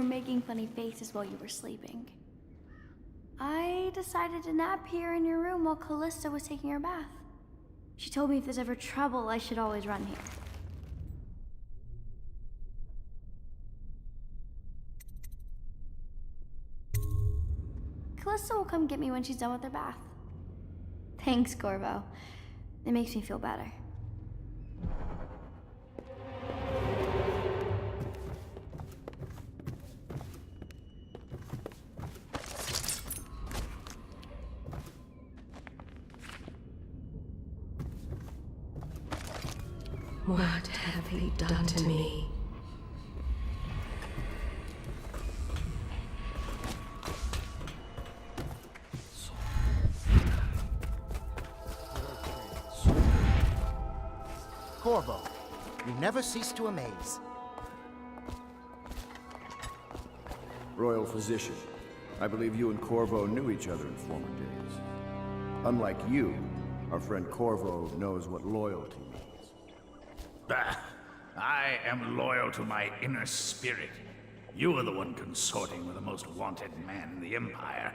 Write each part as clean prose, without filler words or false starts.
were making funny faces while you were sleeping. I decided to nap here in your room while Callista was taking her bath. She told me if there's ever trouble, I should always run here. Callista will come get me when she's done with her bath. Thanks, Corvo. It makes me feel better. What have they done to me? Corvo, you never cease to amaze. Royal Physician, I believe you and Corvo knew each other in former days. Unlike you, our friend Corvo knows what loyalty means. Bah! I am loyal to my inner spirit. You are the one consorting with the most wanted man in the Empire.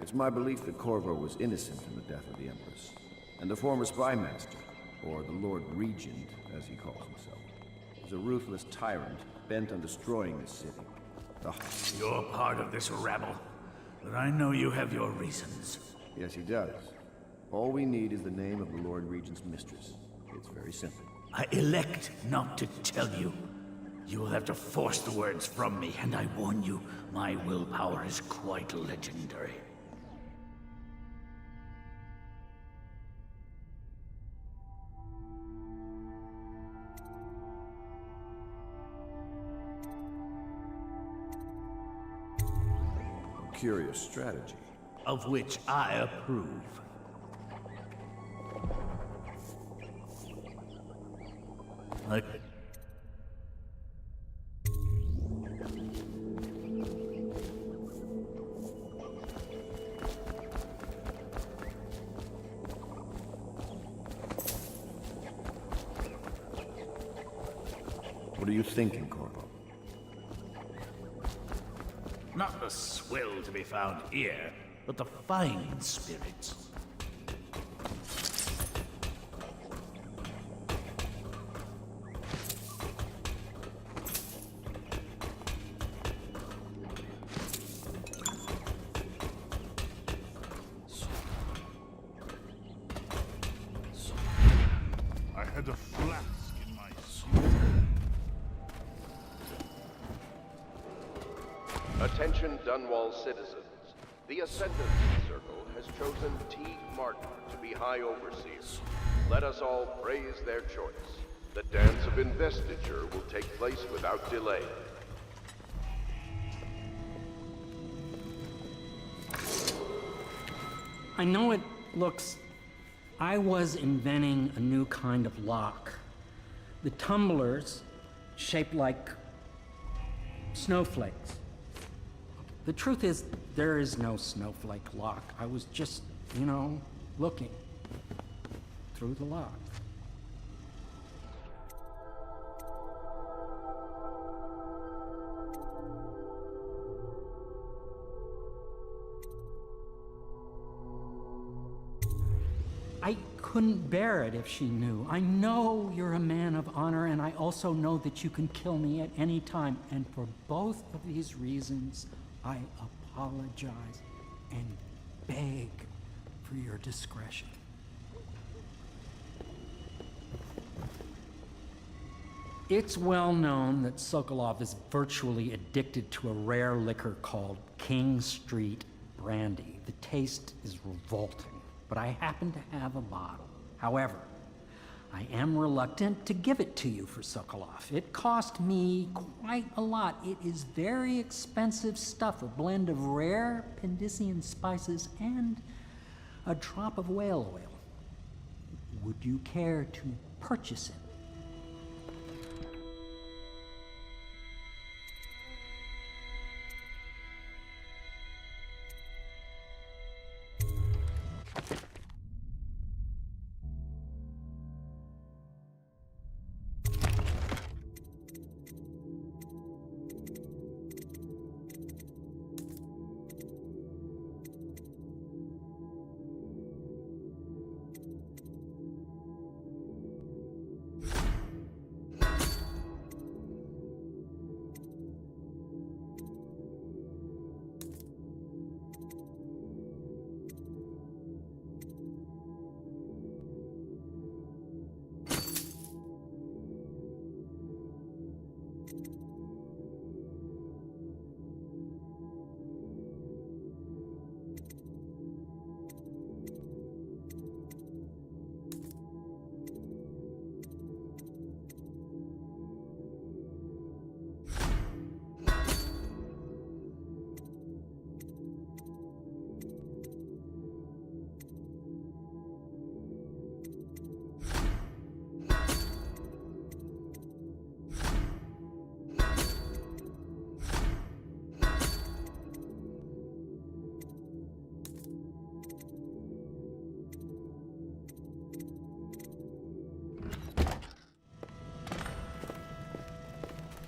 It's my belief that Corvo was innocent in the death of the Empress, and the former spy master, or the Lord Regent, as he calls himself, is a ruthless tyrant bent on destroying this city. You're part of this rabble, but I know you have your reasons. Yes, he does. All we need is the name of the Lord Regent's mistress. It's very simple. I elect not to tell you. You will have to force the words from me, and I warn you, my willpower is quite legendary. A curious strategy. Of which I approve. What are you thinking, Corvo? Not the swill to be found here, but the fine spirits. I had a flask in my suit. Attention Dunwall citizens. The Ascendancy Circle has chosen T. Martin to be High Overseer. Let us all praise their choice. The dance of investiture will take place without delay. I know it looks... I was inventing a new kind of lock. The tumblers, shaped like snowflakes. The truth is, there is no snowflake lock. I was just, looking through the lock. I couldn't bear it if she knew. I know you're a man of honor, and I also know that you can kill me at any time. And for both of these reasons, I apologize and beg for your discretion. It's well known that Sokolov is virtually addicted to a rare liquor called King Street Brandy. The taste is revolting, but I happen to have a bottle. However, I am reluctant to give it to you for Sokolov. It cost me quite a lot. It is very expensive stuff, a blend of rare Pendician spices and a drop of whale oil. Would you care to purchase it?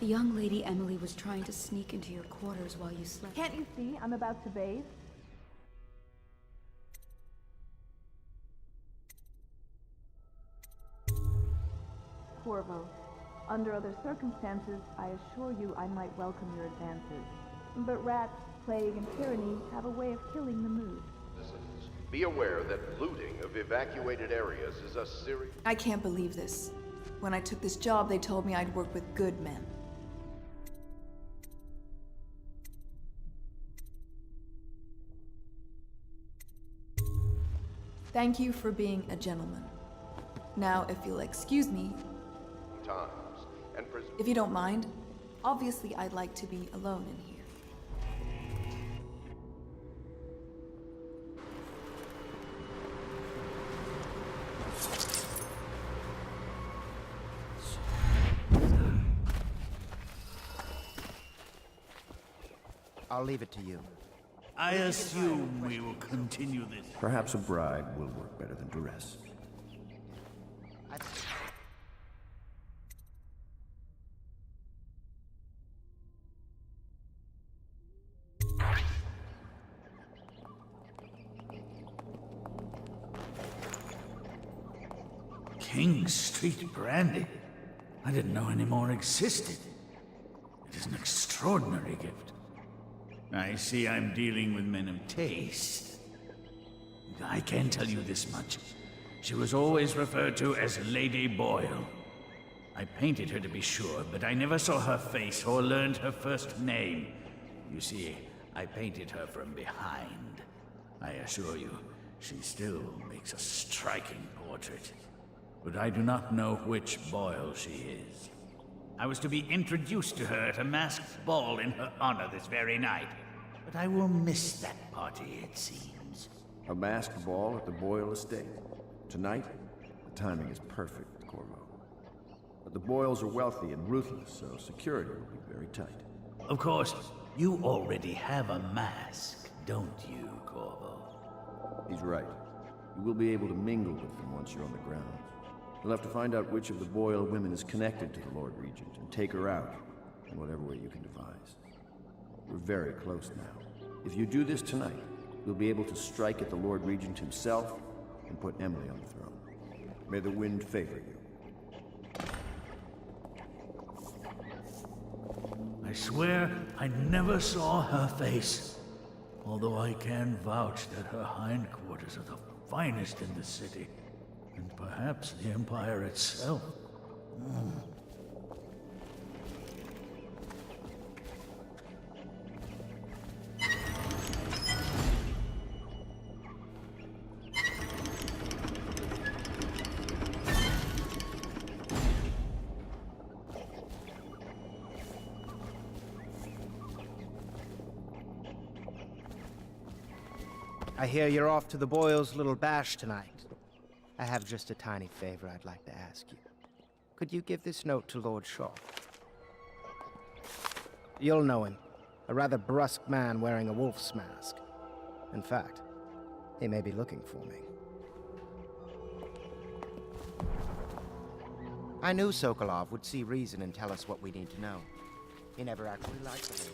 The young lady Emily was trying to sneak into your quarters while you slept. Can't you see I'm about to bathe? Corvo, under other circumstances, I assure you I might welcome your advances. But rats, plague, and tyranny have a way of killing the mood. Citizens, be aware that looting of evacuated areas is a serious... I can't believe this. When I took this job, they told me I'd work with good men. Thank you for being a gentleman. Now, if you'll excuse me, times, and if you don't mind, obviously I'd like to be alone in here. I'll leave it to you. I assume we will continue this. Perhaps a bribe will work better than duress. King Street brandy? I didn't know any more existed. It is an extraordinary gift. I see I'm dealing with men of taste. I can tell you this much. She was always referred to as Lady Boyle. I painted her to be sure, but I never saw her face or learned her first name. You see, I painted her from behind. I assure you, she still makes a striking portrait. But I do not know which Boyle she is. I was to be introduced to her at a masked ball in her honor this very night. But I will miss that party, it seems. A masked ball at the Boyle estate. Tonight, the timing is perfect, Corvo. But the Boyles are wealthy and ruthless, so security will be very tight. Of course, you already have a mask, don't you, Corvo? He's right. You will be able to mingle with them once you're on the ground. You'll have to find out which of the Boyle women is connected to the Lord Regent and take her out in whatever way you can devise. We're very close now. If you do this tonight, you'll be able to strike at the Lord Regent himself and put Emily on the throne. May the wind favor you. I swear I never saw her face. Although I can vouch that her hindquarters are the finest in the city. And perhaps the Empire itself. I hear you're off to the Boyles' little bash tonight. I have just a tiny favor I'd like to ask you. Could you give this note to Lord Shaw? You'll know him. A rather brusque man wearing a wolf's mask. In fact, he may be looking for me. I knew Sokolov would see reason and tell us what we need to know. He never actually liked it.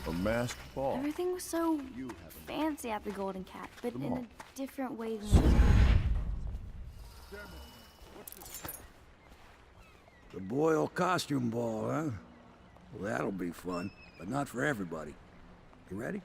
A masked ball. Everything was so You have fancy at the Golden Cat, but in a different way than The Boyle costume ball, huh? Well, that'll be fun, but not for everybody. You ready?